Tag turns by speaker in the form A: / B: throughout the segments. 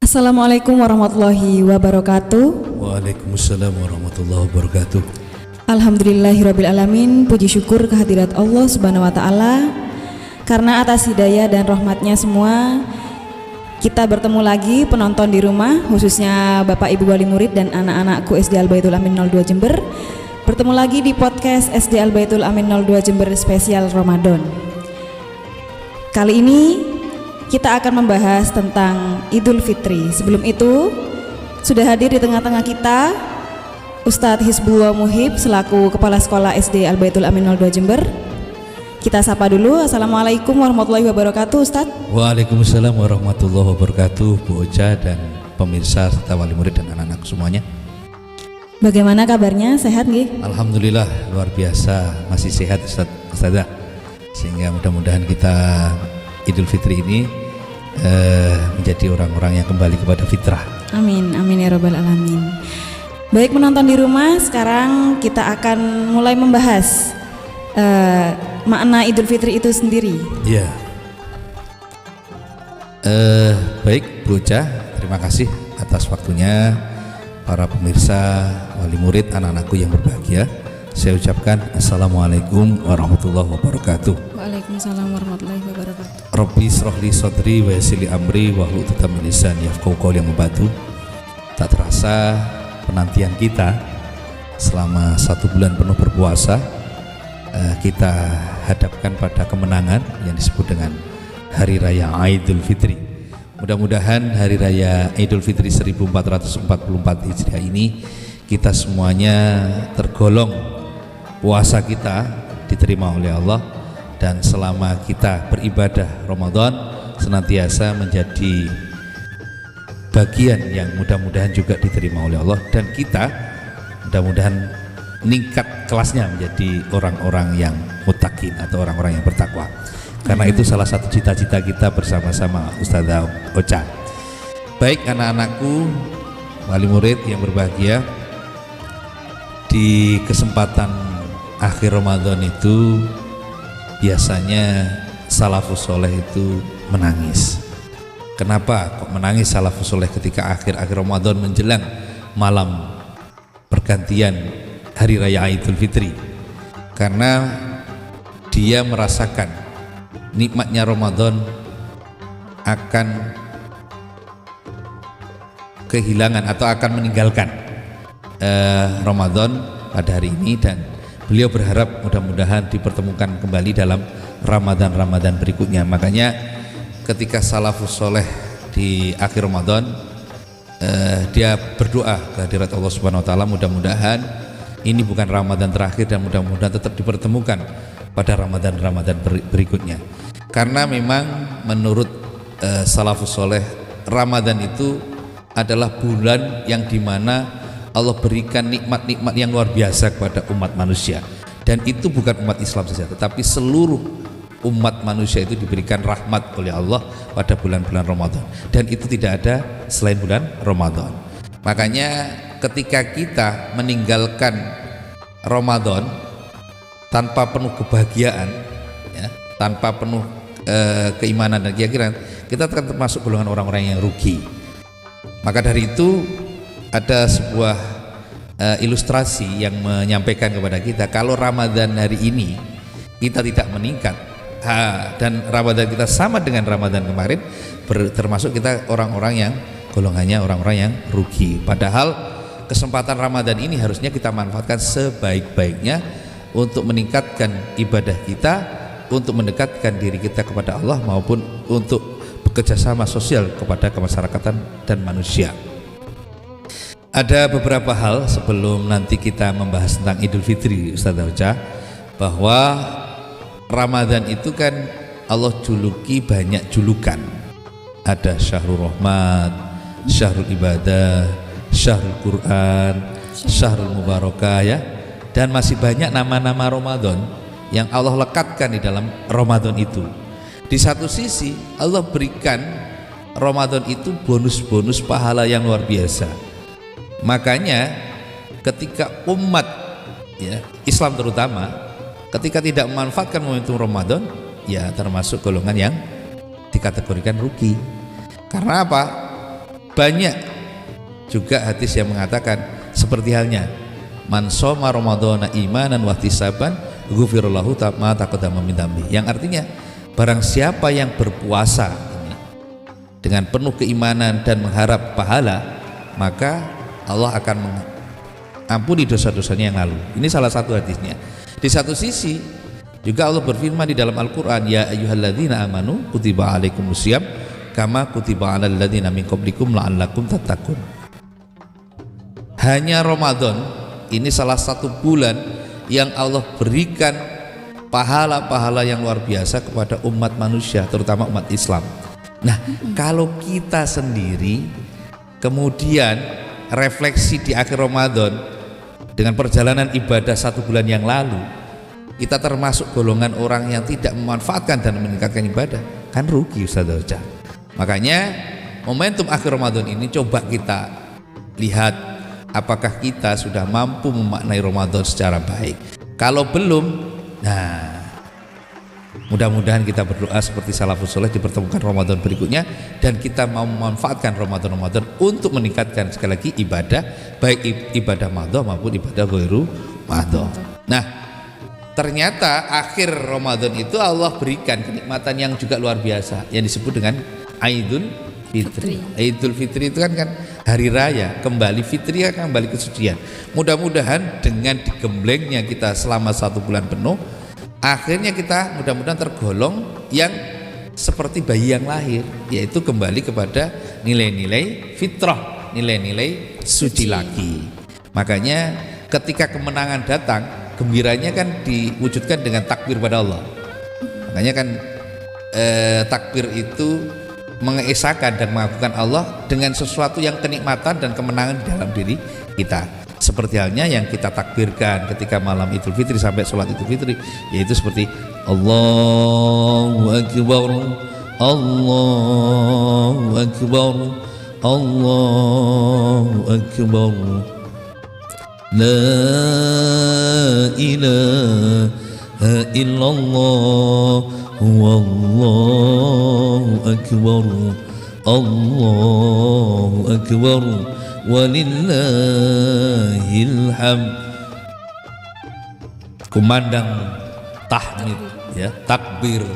A: Assalamualaikum warahmatullahi wabarakatuh.
B: Waalaikumsalam warahmatullahi wabarakatuh.
A: Alhamdulillahirrabbilalamin. Puji syukur kehadirat Allah subhanahu wa ta'ala, karena atas hidayah dan rahmatnya semua kita bertemu lagi penonton di rumah, khususnya Bapak Ibu Wali Murid dan anak-anakku SD Al Baitul Amin 02 Jember. Bertemu lagi di podcast SD Al Baitul Amin 02 Jember spesial Ramadan. Kali ini kita akan membahas tentang Idul Fitri. Sebelum itu, sudah hadir di tengah-tengah kita Ustadz Hizbullah Muhib selaku Kepala Sekolah SD Al Baitul Amin 02 Jember. Kita sapa dulu. Assalamualaikum warahmatullahi wabarakatuh, Ustadz.
B: Waalaikumsalam warahmatullahi wabarakatuh, Bu Ocha dan pemirsa serta wali murid dan anak-anak semuanya.
A: Bagaimana kabarnya? Sehat nggih?
B: Alhamdulillah luar biasa, masih sehat Ustazah. Sehingga mudah-mudahan kita Idul Fitri ini menjadi orang-orang yang kembali kepada fitrah.
A: Amin, amin ya rabbal alamin. Baik penonton di rumah, sekarang kita akan mulai membahas makna Idul Fitri itu sendiri.
B: Iya. Baik Bu Ocha, terima kasih atas waktunya. Para pemirsa, wali murid, anak-anakku yang berbahagia, saya ucapkan Assalamualaikum warahmatullahi wabarakatuh.
A: Waalaikumsalam warahmatullahi wabarakatuh.
B: Rabbi srohli sodri wa yassir li amri wahlul 'uqdatam min lisani yafqahu qawli. Yang membantu. Tak terasa penantian kita selama 1 bulan penuh berpuasa, kita hadapkan pada kemenangan yang disebut dengan Hari Raya Idul Fitri. Mudah-mudahan Hari Raya Idul Fitri 1444 Hijriah ini kita semuanya tergolong puasa kita diterima oleh Allah, dan selama kita beribadah Ramadan senantiasa menjadi bagian yang mudah-mudahan juga diterima oleh Allah, dan kita mudah-mudahan meningkat kelasnya menjadi orang-orang yang muttaqin atau orang-orang yang bertakwa. Karena itu salah satu cita-cita kita bersama-sama Ustazah Ocha. Baik anak-anakku, wali murid yang berbahagia, di kesempatan akhir Ramadan itu biasanya salafus soleh itu menangis. Kenapa kok menangis salafus soleh ketika akhir-akhir Ramadan menjelang malam pergantian Hari Raya Idul Fitri? Karena dia merasakan nikmatnya Ramadan akan kehilangan atau akan meninggalkan Ramadan pada hari ini, dan beliau berharap mudah-mudahan dipertemukan kembali dalam Ramadan berikutnya. Makanya ketika salafus soleh di akhir Ramadan, dia berdoa kehadirat Allah Subhanahu Wa Taala, mudah-mudahan ini bukan Ramadan terakhir dan mudah-mudahan tetap dipertemukan pada Ramadan berikutnya. Karena memang menurut salafus soleh, Ramadan itu adalah bulan yang dimana Allah berikan nikmat-nikmat yang luar biasa kepada umat manusia, dan itu bukan umat Islam saja, tetapi seluruh umat manusia itu diberikan rahmat oleh Allah pada bulan-bulan Ramadan, dan itu tidak ada selain bulan Ramadan. Makanya ketika kita meninggalkan Ramadan tanpa penuh kebahagiaan, ya, tanpa penuh keimanan dan keyakinan, kita akan termasuk golongan orang-orang yang rugi. Maka dari itu ada sebuah ilustrasi yang menyampaikan kepada kita, kalau Ramadan hari ini kita tidak meningkat, dan Ramadan kita sama dengan Ramadan kemarin, termasuk kita orang-orang yang golongannya orang-orang yang rugi. Padahal kesempatan Ramadan ini harusnya kita manfaatkan sebaik-baiknya untuk meningkatkan ibadah kita, untuk mendekatkan diri kita kepada Allah, maupun untuk bekerja sama sosial kepada kemasyarakatan dan manusia. Ada beberapa hal sebelum nanti kita membahas tentang Idul Fitri, Ustazah Ocha, bahwa Ramadan itu kan Allah juluki banyak julukan. Ada Syahrul Rahmat, Syahrul Ibadah, Syahrul Quran, Syahrul Mubarakah, ya. Dan masih banyak nama-nama Ramadan yang Allah lekatkan di dalam Ramadan itu. Di satu sisi Allah berikan Ramadan itu bonus-bonus pahala yang luar biasa. Makanya ketika umat, ya, Islam terutama, ketika tidak memanfaatkan momentum Ramadan, ya termasuk golongan yang dikategorikan rugi. Karena apa? banyak juga hadis yang mengatakan seperti halnya man shoma ramadhana imanan wa ihtisaban ghufirallahu ma taqaddama min dzambi, yang artinya barang siapa yang berpuasa ini dengan penuh keimanan dan mengharap pahala, maka Allah akan mengampuni dosa-dosanya yang lalu. Ini salah satu hadisnya. Di satu sisi juga Allah berfirman di dalam Al-Quran, ya ayyuhalladzina amanu kutiba alaikumusiyam kama kutiba alal ladzina min qablikum la'allakum tattaqun. Hanya Ramadan ini salah satu bulan yang Allah berikan pahala-pahala yang luar biasa kepada umat manusia, terutama umat Islam. Nah, kalau kita sendiri kemudian refleksi di akhir Ramadan dengan perjalanan ibadah satu bulan yang lalu, kita termasuk golongan orang yang tidak memanfaatkan dan meningkatkan ibadah, kan rugi Ustaz. Makanya momentum akhir Ramadan ini coba kita lihat apakah kita sudah mampu memaknai Ramadan secara baik. Kalau belum, nah mudah-mudahan kita berdoa seperti salafus soleh dipertemukan Ramadan berikutnya dan kita mau memanfaatkan Ramadan untuk meningkatkan sekali lagi ibadah, baik ibadah madha maupun ibadah ghairu madha. Nah, ternyata akhir Ramadan itu Allah berikan kenikmatan yang juga luar biasa yang disebut dengan Aidul Fitri. Idul Fitri itu kan hari raya, kembali fitri kan kembali kesucian. Mudah-mudahan dengan digemblengnya kita selama satu bulan penuh, akhirnya kita mudah-mudahan tergolong yang seperti bayi yang lahir, yaitu kembali kepada nilai-nilai fitrah, nilai-nilai suci lagi. Makanya ketika kemenangan datang, gembiranya kan diwujudkan dengan takbir pada Allah. Makanya kan takbir itu mengesahkan dan mengakukan Allah dengan sesuatu yang kenikmatan dan kemenangan di dalam diri kita. Seperti halnya yang kita takbirkan ketika malam Idul Fitri sampai sholat Idul Fitri, yaitu seperti Allahu Akbar, Allahu Akbar, Allahu Akbar, La ilaha illallah, Wallahu Akbar, Allahu Akbar, walillahil hamd. Kumandang tahmid, ya, takbir,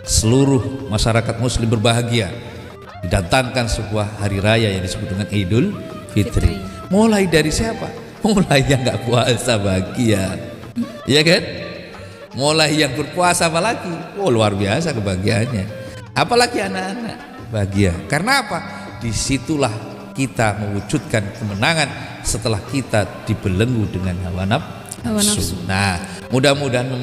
B: seluruh masyarakat muslim berbahagia didatangkan sebuah hari raya yang disebut dengan Idul Fitri. Mulai dari siapa? Mulai yang nggak puasa bahagia, ya kan? Mulai yang berpuasa apalagi, oh luar biasa kebahagiaannya. Apalagi anak-anak bahagia. Karena apa? Disitulah kita mewujudkan kemenangan setelah kita dibelenggu dengan hawa nafsu. Nah, mudah-mudahan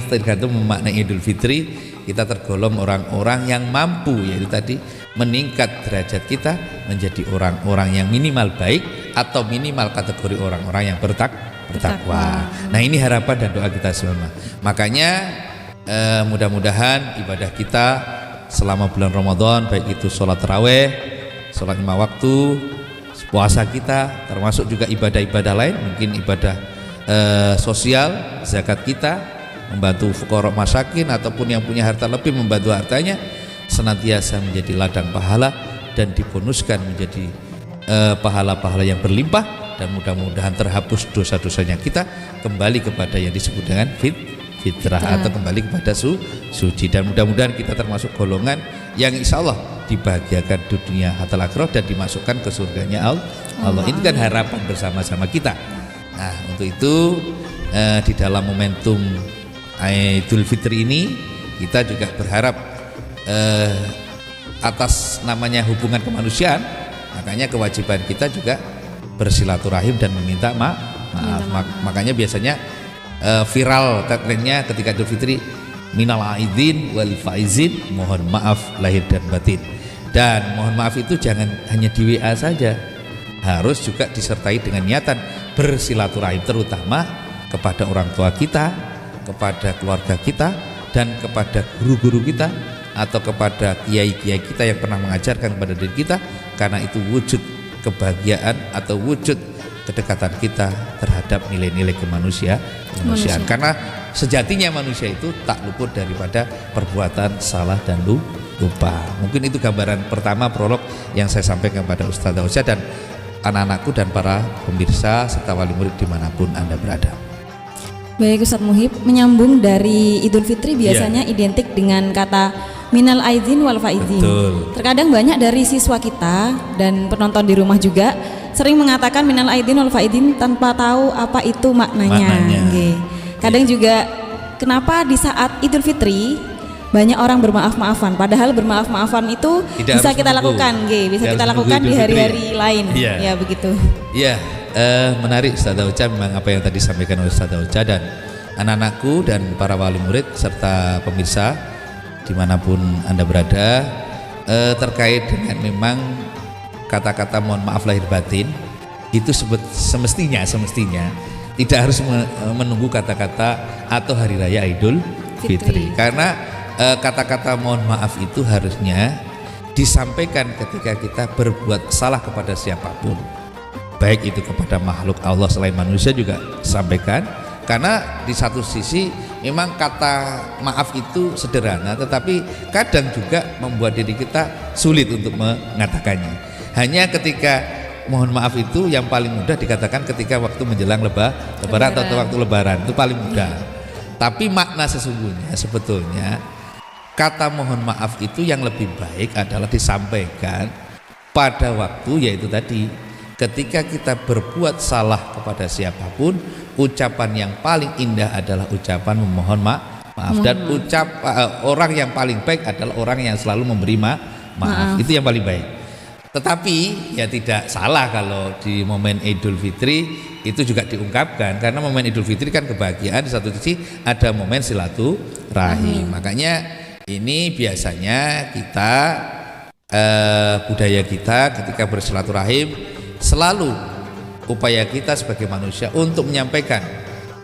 B: tergantung memaknai Idul Fitri, kita tergolong orang-orang yang mampu, yaitu tadi meningkat derajat kita menjadi orang-orang yang minimal baik atau minimal kategori orang-orang yang bertakwa. Nah, ini harapan dan doa kita semua. Makanya mudah-mudahan ibadah kita selama bulan Ramadan, baik itu sholat taraweh, sholat 5 waktu, puasa kita, termasuk juga ibadah-ibadah lain, mungkin ibadah sosial, zakat kita, membantu fuqara masakin ataupun yang punya harta lebih membantu hartanya, senantiasa menjadi ladang pahala dan dibonuskan menjadi pahala-pahala yang berlimpah, dan mudah-mudahan terhapus dosa-dosanya kita, kembali kepada yang disebut dengan fitrah atau kembali kepada suci, dan mudah-mudahan kita termasuk golongan yang insya Allah dibahagiakan di dunia hatta akhirat dan dimasukkan ke surganya Allah. Ini kan harapan bersama-sama kita. Nah, untuk itu di dalam momentum Idul Fitri ini kita juga berharap atas namanya hubungan kemanusiaan, makanya kewajiban kita juga bersilaturahim dan meminta maaf. Makanya biasanya viral tagline-nya ketika Idul Fitri, minal aidin wal faizin, mohon maaf lahir dan batin. Dan mohon maaf itu jangan hanya di WA saja, harus juga disertai dengan niatan bersilaturahim, terutama kepada orang tua kita, kepada keluarga kita, dan kepada guru-guru kita atau kepada kiai-kiai kita yang pernah mengajarkan kepada diri kita, karena itu wujud kebahagiaan atau wujud kedekatan kita terhadap nilai-nilai kemanusiaan. Karena sejatinya manusia itu tak luput daripada perbuatan salah dan lupa. Mungkin itu gambaran pertama prolog yang saya sampaikan kepada Ustazah Ocha dan anak-anakku dan para pemirsa serta wali murid dimanapun Anda berada.
A: Baik Ustadz Muhib, menyambung dari Idul Fitri biasanya identik dengan kata minal aidin wal faizin.
B: Betul.
A: Terkadang banyak dari siswa kita dan penonton di rumah juga sering mengatakan minal aidin wal faizin tanpa tahu apa itu maknanya. Nggih. Kadang juga kenapa di saat Idul Fitri banyak orang bermaaf-maafan, padahal bermaaf-maafan itu
B: Tidak
A: bisa
B: harus
A: kita
B: menunggu.
A: lakukan, bisa
B: Tidak
A: kita
B: harus
A: lakukan
B: menunggu
A: di
B: Idul Fitri.
A: hari-hari lain.
B: Iya.
A: Ya begitu.
B: Ya, menarik Ustazah Ocha, memang apa yang tadi disampaikan oleh Ustazah Ocha dan anak-anakku dan para wali murid serta pemirsa dimanapun Anda berada, terkait dengan memang kata-kata mohon maaf lahir batin itu semestinya tidak harus menunggu kata-kata atau hari raya Idul Fitri. Karena kata-kata mohon maaf itu harusnya disampaikan ketika kita berbuat salah kepada siapapun, baik itu kepada makhluk Allah selain manusia juga sampaikan. Karena di satu sisi memang kata maaf itu sederhana, tetapi kadang juga membuat diri kita sulit untuk mengatakannya. Hanya ketika mohon maaf itu yang paling mudah dikatakan ketika waktu menjelang lebaran atau waktu lebaran, itu paling mudah. Tapi makna sesungguhnya sebetulnya kata mohon maaf itu yang lebih baik adalah disampaikan pada waktu, yaitu tadi ketika kita berbuat salah kepada siapapun, ucapan yang paling indah adalah ucapan memohon maaf. Dan orang yang paling baik adalah orang yang selalu memberi maaf. Itu yang paling baik. Tetapi ya tidak salah kalau di momen Idul Fitri itu juga diungkapkan, karena momen Idul Fitri kan kebahagiaan, di satu sisi ada momen silaturahim. Makanya ini biasanya kita budaya kita ketika bersilaturahim selalu upaya kita sebagai manusia untuk menyampaikan,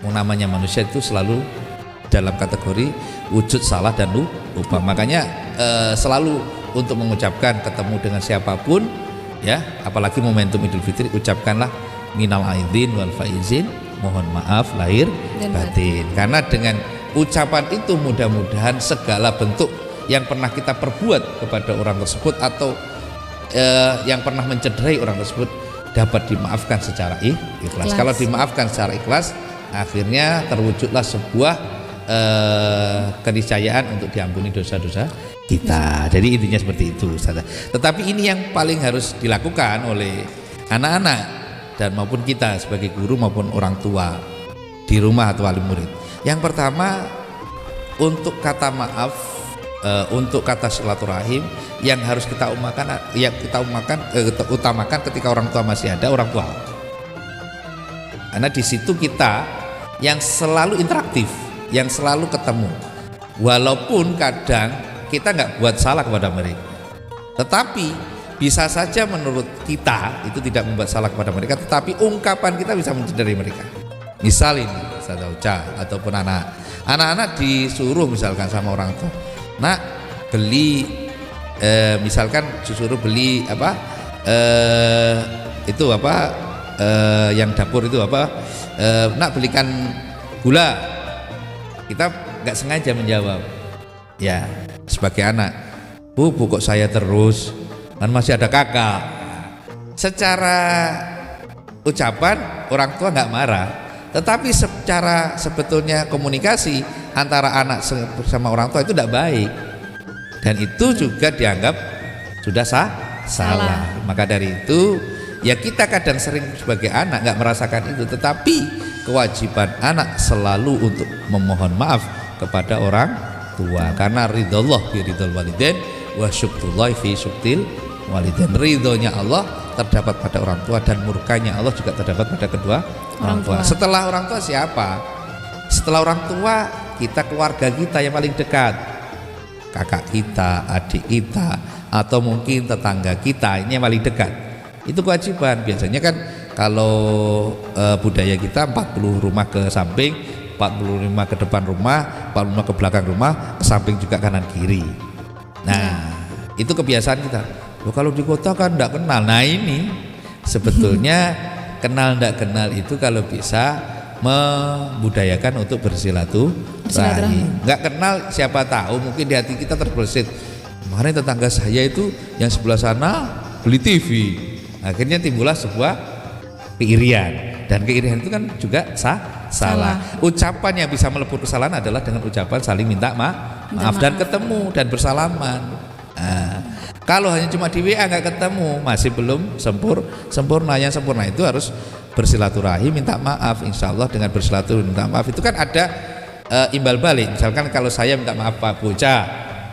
B: namanya manusia itu selalu dalam kategori wujud salah dan lupa. Makanya selalu untuk mengucapkan ketemu dengan siapapun ya, apalagi momentum Idul Fitri, ucapkanlah minal aidin wal faizin, mohon maaf lahir dan batin. Karena dengan ucapan itu mudah-mudahan segala bentuk yang pernah kita perbuat kepada orang tersebut atau yang pernah mencederai orang tersebut dapat dimaafkan secara ikhlas. Kalau dimaafkan secara ikhlas, akhirnya terwujudlah sebuah keniscayaan untuk diampuni dosa-dosa kita. Jadi intinya seperti itu, Ustazah. Tetapi ini yang paling harus dilakukan oleh anak-anak dan maupun kita sebagai guru maupun orang tua di rumah atau wali murid. Yang pertama, untuk kata maaf, untuk kata silaturahim yang harus kita utamakan ketika orang tua masih ada, orang tua. Karena di situ kita yang selalu interaktif, yang selalu ketemu. Walaupun kadang kita nggak buat salah kepada mereka, tetapi bisa saja menurut kita itu tidak membuat salah kepada mereka, tetapi ungkapan kita bisa mencederai mereka. Misal ini Ustazah Ocha ataupun anak-anak disuruh misalkan sama orang tua, nak beli misalkan disuruh beli yang dapur itu nak belikan gula, kita nggak sengaja menjawab ya sebagai anak, bu kok saya terus, kan masih ada kakak. Secara ucapan orang tua nggak marah, tetapi secara sebetulnya komunikasi antara anak sama orang tua itu tidak baik, dan itu juga dianggap sudah salah. Maka dari itu ya kita kadang sering sebagai anak nggak merasakan itu, tetapi kewajiban anak selalu untuk memohon maaf kepada orang tua, karena ridhollah fi ridhol walidain wa syukrullah fi syuktil walidain. Ridhonya Allah terdapat pada orang tua dan murkanya Allah juga terdapat pada kedua orang tua. Setelah orang tua siapa? Setelah orang tua kita, keluarga kita yang paling dekat, kakak kita, adik kita, atau mungkin tetangga kita, ini yang paling dekat. Itu kewajiban. Biasanya kan kalau budaya kita 40 rumah ke samping, 45 ke depan rumah, 45 ke belakang rumah, ke samping juga kanan kiri. Nah, itu kebiasaan kita. Loh, kalau di kota kan enggak kenal. Nah, ini sebetulnya kenal enggak kenal itu kalau bisa membudayakan untuk bersilaturahim. Enggak kenal, siapa tahu mungkin di hati kita terbersit, kemarin tetangga saya itu yang sebelah sana beli TV. Akhirnya timbullah sebuah keirian, dan keirian itu kan juga salah. Ucapan yang bisa melebur kesalahan adalah dengan ucapan saling minta maaf dan ketemu dan bersalaman. Kalau hanya cuma di WA nggak ketemu, masih belum sempurna. Yang sempurna itu harus bersilaturahim, minta maaf. Insya Allah dengan bersilaturahim minta maaf itu kan ada imbal balik. Misalkan kalau saya minta maaf Pak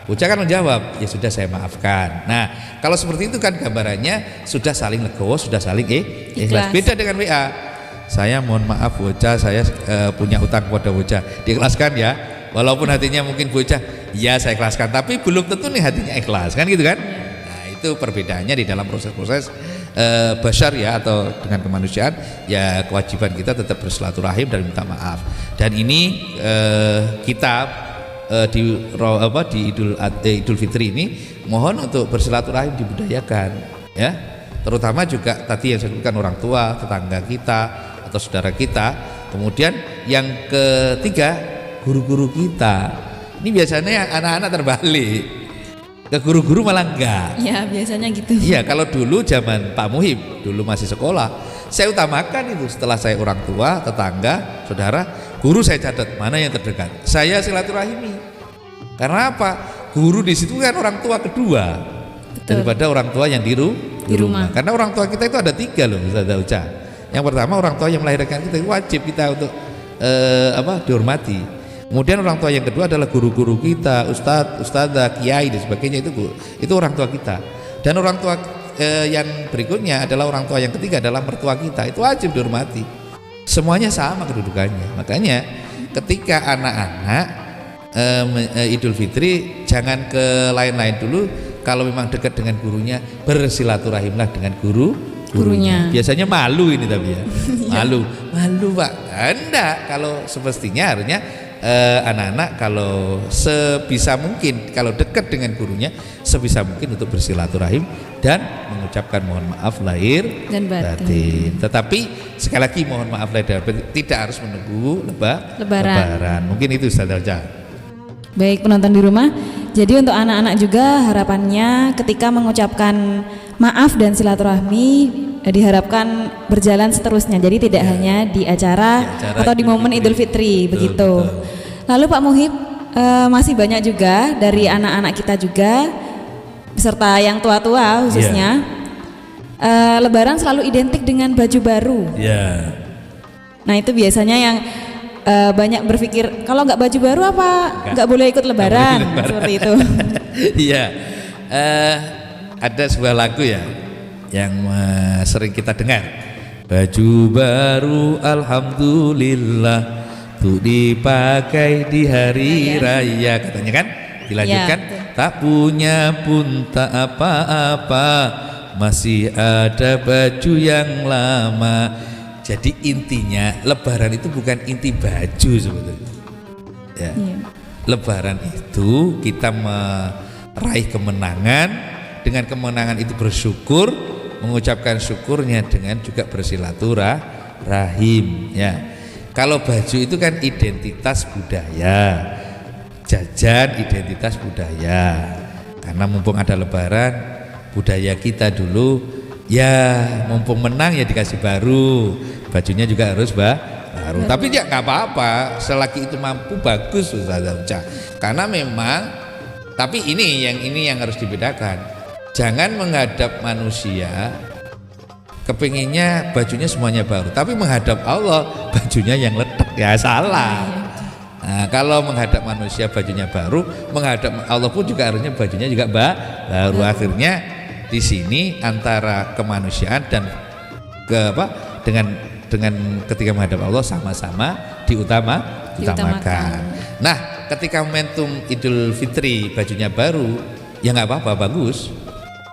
B: Bocah kan menjawab, ya sudah saya maafkan. Nah kalau seperti itu kan gambarannya sudah saling legowo, sudah saling ikhlas. Beda dengan WA, saya mohon maaf Bocah, saya punya utang kepada Bocah, diikhlaskan ya. Walaupun hatinya mungkin Bocah, ya saya ikhlaskan, tapi belum tentu nih hatinya ikhlas, kan gitu kan. Nah itu perbedaannya di dalam proses-proses basyar ya, atau dengan kemanusiaan ya. Kewajiban kita tetap bersilaturahim dan minta maaf. Dan ini kita di Idul Fitri ini mohon untuk bersilaturahim dibudayakan ya, terutama juga tadi yang saya sebutkan orang tua, tetangga kita atau saudara kita. Kemudian yang ketiga, guru-guru kita. Ini biasanya anak-anak terbalik, ke guru-guru malah enggak.
A: Ya biasanya gitu.
B: Iya, kalau dulu zaman Pak Muhib, dulu masih sekolah, saya utamakan itu. Setelah saya orang tua, tetangga, saudara, guru saya catat mana yang terdekat, saya silaturahimi. Karena apa? Guru di situ kan orang tua kedua. Betul. Daripada orang tua yang di rumah. Karena orang tua kita itu ada 3 loh, Ustaz Uca. Yang pertama orang tua yang melahirkan kita, wajib kita untuk dihormati. Kemudian orang tua yang kedua adalah guru-guru kita, ustadzah, kiai dan sebagainya, itu orang tua kita. Dan orang tua yang berikutnya adalah orang tua yang ketiga adalah mertua kita, itu wajib dihormati. Semuanya sama kedudukannya. Makanya ketika anak-anak Idul Fitri jangan ke lain-lain dulu. Kalau memang dekat dengan gurunya, bersilaturahimlah dengan gurunya. Biasanya malu ini tapi ya. Malu Pak. Enggak, kalau semestinya harusnya anak-anak kalau sebisa mungkin, kalau dekat dengan gurunya, sebisa mungkin untuk bersilaturahim dan mengucapkan mohon maaf lahir dan batin. Tetapi sekali lagi mohon maaf lahir dan batin tidak harus menunggu lebaran. Mungkin itu Ustaz Alja.
A: Baik penonton di rumah, jadi untuk anak-anak juga harapannya ketika mengucapkan maaf dan silaturahmi diharapkan berjalan seterusnya. Jadi tidak hanya di acara atau di momen Idul Fitri begitu. Lalu Pak Muhib, masih banyak juga dari anak-anak kita juga beserta yang tua-tua khususnya Lebaran selalu identik dengan baju baru. Nah itu biasanya yang banyak berpikir kalau nggak baju baru apa nggak boleh ikut Lebaran, seperti itu.
B: Iya, ada sebuah lagu ya yang sering kita dengar, baju baru alhamdulillah tuh dipakai di hari raya, katanya kan. Dilanjutkan, tak punya pun tak apa-apa, masih ada baju yang lama. Jadi intinya Lebaran itu bukan inti baju sebetulnya ya. Lebaran itu kita meraih kemenangan, dengan kemenangan itu bersyukur, mengucapkan syukurnya dengan juga bersilaturahim ya. Kalau baju itu kan identitas budaya, jajan identitas budaya. Karena mumpung ada Lebaran, budaya kita dulu ya mumpung menang ya dikasih baru, bajunya juga harus baru. Tapi ya nggak apa-apa, selagi itu mampu bagus Ustaz Uca. Karena memang, tapi ini yang harus dibedakan. Jangan menghadap manusia kepinginnya bajunya semuanya baru, tapi menghadap Allah bajunya yang letak, ya salah. Nah, kalau menghadap manusia bajunya baru, menghadap Allah pun juga harusnya bajunya juga baru. Akhirnya di sini antara kemanusiaan dan dengan ketika menghadap Allah sama-sama diutamakan. Nah, ketika momentum Idul Fitri bajunya baru, ya nggak apa-apa, bagus.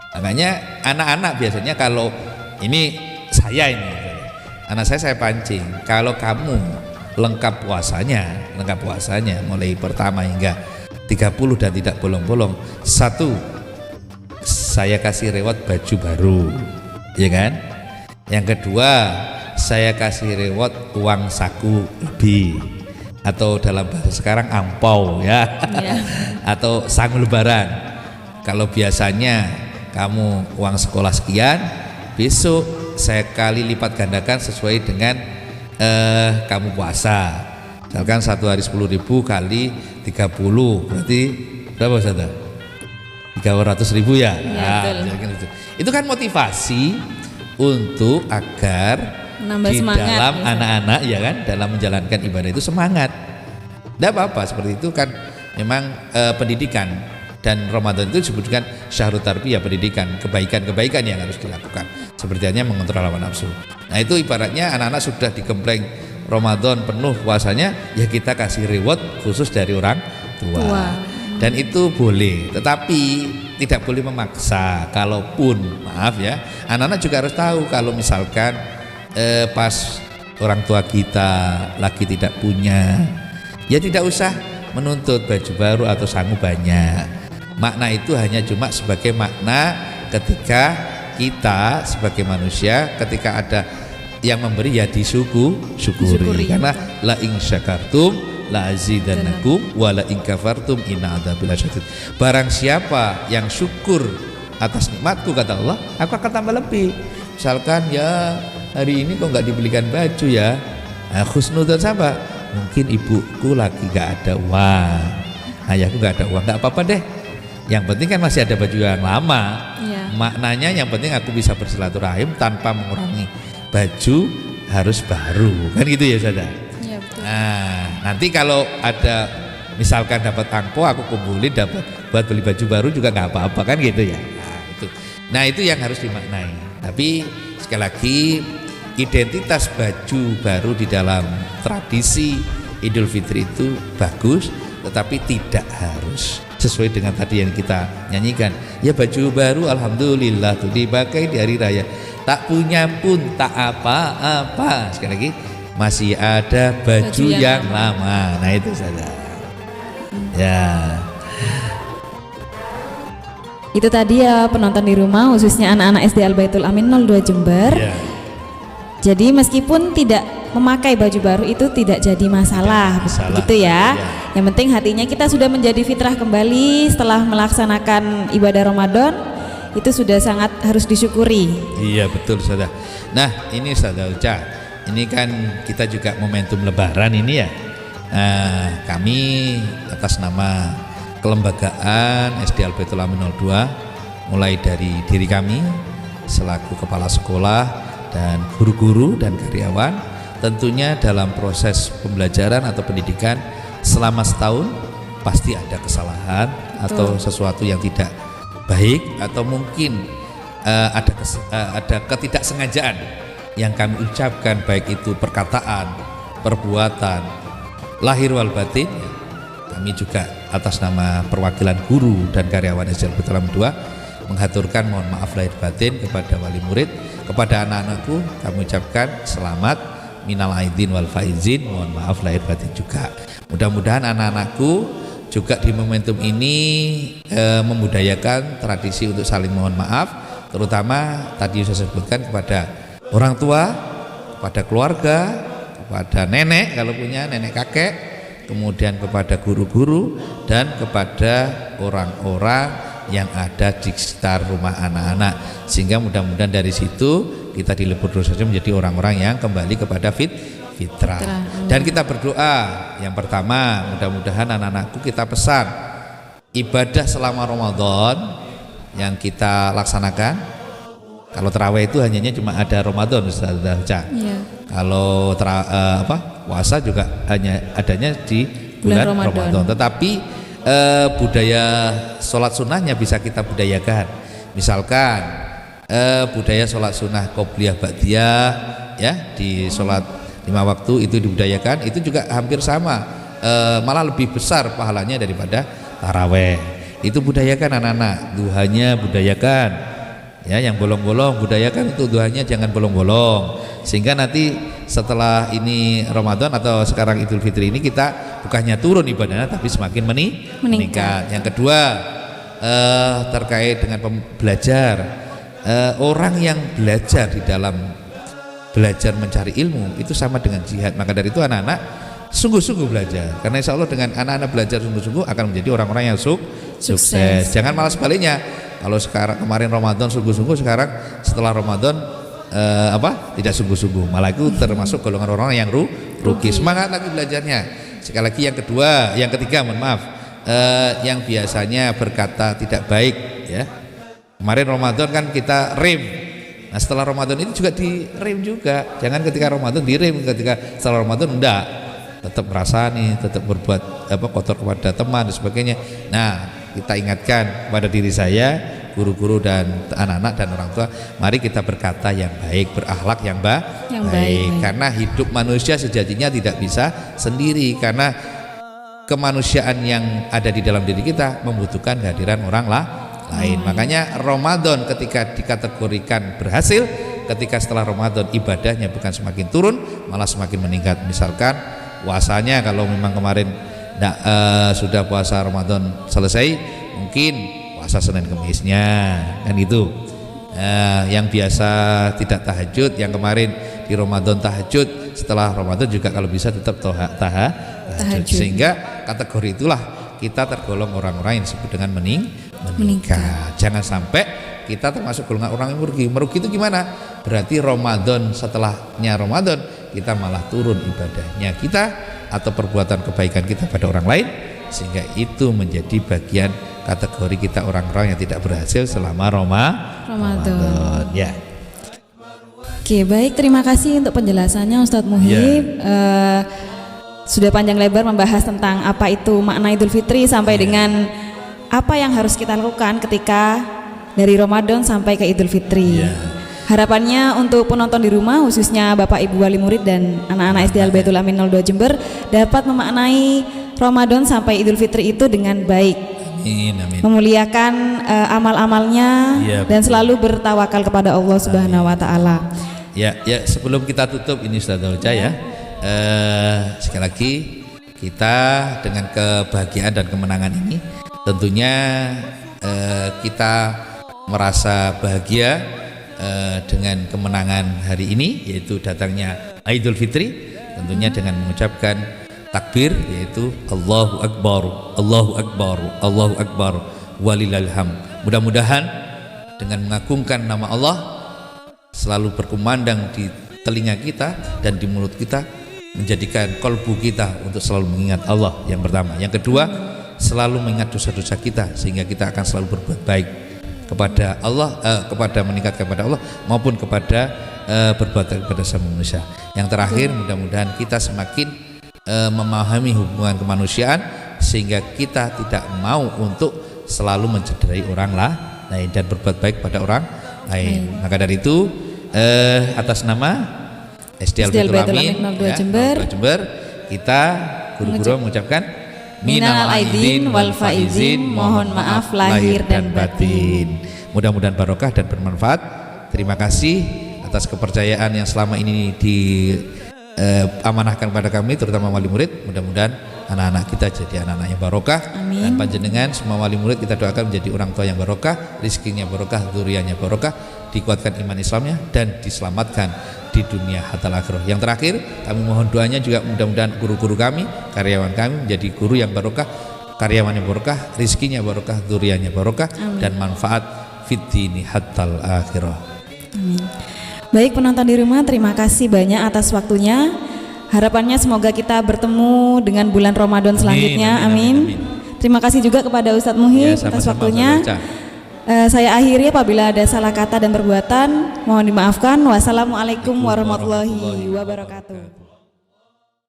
B: Makanya anak-anak biasanya kalau ini anak saya pancing, kalau kamu lengkap puasanya mulai pertama hingga 30 dan tidak bolong-bolong, 1 saya kasih reward baju baru, ya kan? Yang kedua, saya kasih reward uang saku lebih, atau dalam bahasa sekarang ampau ya, atau sangu lebaran. Kalau biasanya kamu uang sekolah sekian, besok saya kali lipat gandakan sesuai dengan kamu puasa. Misalkan satu hari 10.000 kali 30 berarti berapa Ustaz? 300.000 ya. Itu kan motivasi untuk agar
A: menambah
B: di
A: semangat,
B: dalam
A: misalnya.
B: anak-anak ya kan dalam menjalankan ibadah itu semangat. Tidak apa-apa seperti itu kan memang pendidikan, dan Ramadan itu disebutkan syahrut tarbiyah, pendidikan kebaikan-kebaikan yang harus dilakukan seperti hanya mengontrol hawa nafsu. Nah itu ibaratnya anak-anak sudah digembleng Ramadan penuh puasanya, ya kita kasih reward khusus dari orang tua. Dan itu boleh, tetapi tidak boleh memaksa. Kalaupun maaf ya, anak-anak juga harus tahu kalau misalkan pas orang tua kita lagi tidak punya, ya tidak usah menuntut baju baru atau sangu banyak. Makna itu hanya cuma sebagai makna ketika kita sebagai manusia, ketika ada yang memberi ya disyukuri. Karena la in syakartum la azidannakum wa la in kafartum inna adzabil syadid. Barang siapa yang syukur atas nikmatku, kata Allah, aku akan tambah lebih. Misalkan ya hari ini kok nggak dibelikan baju ya, nah, khusnudzon siapa? Mungkin ibuku lagi nggak ada uang, ayahku nggak ada uang, nggak apa-apa deh. Yang penting kan masih ada baju yang lama. Maknanya yang penting aku bisa bersilaturahim tanpa mengurangi baju harus baru, kan gitu ya saudara. Nah nanti kalau ada misalkan dapat angpo aku kumpulin dapat buat beli baju baru juga nggak apa-apa kan gitu ya. Nah itu yang harus dimaknai. Tapi sekali lagi identitas baju baru di dalam tradisi Idul Fitri itu bagus, tetapi tidak harus sesuai dengan tadi yang kita nyanyikan. Ya baju baru alhamdulillah tuh dipakai di hari raya. Tak punya pun tak apa-apa. Sekali lagi masih ada baju yang lama. Nah itu saja. Ya.
A: Itu tadi ya penonton di rumah, khususnya anak-anak SD Al Baitul Amin 02 Jember. Jadi meskipun tidak memakai baju baru itu tidak jadi masalah, gitu ya. Yang penting hatinya kita sudah menjadi fitrah kembali setelah melaksanakan ibadah Ramadan, itu sudah sangat harus disyukuri.
B: Iya betul saudara. Nah ini saudara Uca, ini kan kita juga momentum Lebaran ini ya. Kami atas nama kelembagaan SD Al Baitul Amin 02, mulai dari diri kami selaku kepala sekolah dan guru-guru dan karyawan, tentunya dalam proses pembelajaran atau pendidikan selama setahun pasti ada kesalahan atau sesuatu yang tidak baik, atau mungkin ada ketidaksengajaan yang kami ucapkan, baik itu perkataan, perbuatan, lahir wal batin. Kami juga atas nama perwakilan guru dan karyawan SD Al Baitul Amin 2 menghaturkan mohon maaf lahir batin kepada wali murid, kepada anak-anakku kami ucapkan selamat minal aidin wal faizin, mohon maaf lahir batin juga. Mudah-mudahan anak-anakku juga di momentum ini membudayakan tradisi untuk saling mohon maaf, terutama tadi saya sebutkan kepada orang tua, kepada keluarga, kepada nenek kalau punya nenek kakek, kemudian kepada guru-guru dan kepada orang-orang yang ada di sekitar rumah anak-anak, sehingga mudah-mudahan dari situ kita di lebur dosanya menjadi orang-orang yang kembali kepada fitrah. Dan kita berdoa yang pertama, mudah-mudahan anak-anakku kita pesan ibadah selama Ramadan yang kita laksanakan. Kalau tarawih itu hanya cuma ada Ramadan, Ustaz Ca. Kalau puasa juga hanya adanya di bulan Ramadan. Tetapi budaya sholat sunnahnya bisa kita budayakan. Misalkan budaya sholat sunnah qobliyah ba'diyah ya, di sholat 5 waktu itu dibudayakan, itu juga hampir sama, malah lebih besar pahalanya daripada taraweh. Itu budayakan anak-anak, duhanya budayakan ya, yang bolong-bolong budayakan itu duhanya jangan bolong-bolong, sehingga nanti setelah ini Ramadan atau sekarang Idul Fitri ini kita bukannya turun ibadahnya tapi semakin meningkat. Yang kedua terkait dengan belajar, orang yang belajar di dalam belajar mencari ilmu itu sama dengan jihad. Maka dari itu anak-anak sungguh-sungguh belajar. Karena insya Allah dengan anak-anak belajar sungguh-sungguh akan menjadi orang-orang yang sukses. Jangan malah sebaliknya. Kalau sekarang kemarin Ramadan sungguh-sungguh, sekarang setelah Ramadan tidak sungguh-sungguh, malah itu termasuk golongan orang-orang yang rugi. Semangat lagi belajarnya. Sekali lagi yang ketiga, mohon maaf, yang biasanya berkata tidak baik ya. Kemarin Ramadan kan kita rem. Nah setelah Ramadan ini juga direm juga. Jangan ketika Ramadan direm, ketika setelah Ramadan enggak. Tetap merasani, tetap berbuat kotor kepada teman dan sebagainya. Nah kita ingatkan pada diri saya, guru-guru dan anak-anak dan orang tua, mari kita berkata yang baik, berakhlak yang baik. Karena hidup manusia sejatinya tidak bisa sendiri, karena kemanusiaan yang ada di dalam diri kita membutuhkan kehadiran orang lain. Makanya Ramadan ketika dikategorikan berhasil, ketika setelah Ramadan ibadahnya bukan semakin turun, malah semakin meningkat. Misalkan puasanya, kalau memang kemarin sudah puasa Ramadan selesai, mungkin puasa Senin Kemisnya kan itu. Yang biasa tidak tahajud, yang kemarin di Ramadan tahajud, setelah Ramadan juga kalau bisa tetap tahajud. Sehingga kategori itulah kita tergolong orang-orang yang disebut dengan meningkat. Jangan sampai kita termasuk golongan orang yang merugi. Merugi itu gimana? Berarti Ramadan, setelahnya Ramadan kita malah turun ibadahnya kita atau perbuatan kebaikan kita pada orang lain, sehingga itu menjadi bagian kategori kita orang-orang yang tidak berhasil selama Ramadan. Ya.
A: Oke, baik, terima kasih untuk penjelasannya Ustadz Muhib. Sudah panjang lebar membahas tentang apa itu makna Idul Fitri sampai dengan apa yang harus kita lakukan ketika dari Ramadan sampai ke Idul Fitri. Harapannya untuk penonton di rumah, khususnya Bapak Ibu Wali Murid dan anak-anak SD Al-Baitul Amin 02 Jember, dapat memaknai Ramadan sampai Idul Fitri itu dengan baik.
B: Amin.
A: Memuliakan amal-amalnya dan selalu bertawakal kepada Allah Subhanahu wa taala.
B: Ya, sebelum kita tutup ini Ustaz Ocha ya. Sekali lagi kita dengan kebahagiaan dan kemenangan ini tentunya kita merasa bahagia dengan kemenangan hari ini, yaitu datangnya Idul Fitri, tentunya dengan mengucapkan takbir, yaitu Allahu Akbar, Allahu Akbar, Allahu Akbar, walillahil hamd. Mudah-mudahan dengan mengagungkan nama Allah selalu berkumandang di telinga kita dan di mulut kita, menjadikan kolbu kita untuk selalu mengingat Allah, yang pertama. Yang kedua, selalu mengingat dosa-dosa kita, sehingga kita akan selalu berbuat baik kepada Allah, kepada meningkatkan kepada Allah maupun kepada berbuat baik kepada sama manusia. Yang terakhir, mudah-mudahan kita semakin memahami hubungan kemanusiaan, sehingga kita tidak mau untuk selalu mencederai orang lain dan berbuat baik pada orang lain. Maka dari itu, atas nama SD Al-Baitul Amin 02 Jember, kita guru-guru mengucapkan minal aidin wal faizin, mohon maaf lahir dan batin. Mudah-mudahan barokah dan bermanfaat. Terima kasih atas kepercayaan yang selama ini diamanahkan pada kami, terutama wali murid. Mudah-mudahan anak-anak kita jadi anak-anak yang barokah. Dan panjenengan semua wali murid kita doakan menjadi orang tua yang barokah, rizkinya barokah, dzurriyyahnya barokah, dikuatkan iman Islamnya dan diselamatkan di dunia hatta akhirah. Yang terakhir, kami mohon doanya juga mudah-mudahan guru-guru kami, karyawan kami menjadi guru yang barokah, karyawan yang barokah, rizkinya barokah, dzurriyyahnya barokah, dan manfaat fid dini hatta akhirah.
A: Amin. Baik penonton di rumah, terima kasih banyak atas waktunya. Harapannya semoga kita bertemu dengan bulan Ramadan selanjutnya. Amin. Terima kasih juga kepada Ustadz Muhib atas waktunya. Saya akhiri apabila ada salah kata dan perbuatan, mohon dimaafkan. Wassalamualaikum warahmatullahi wabarakatuh.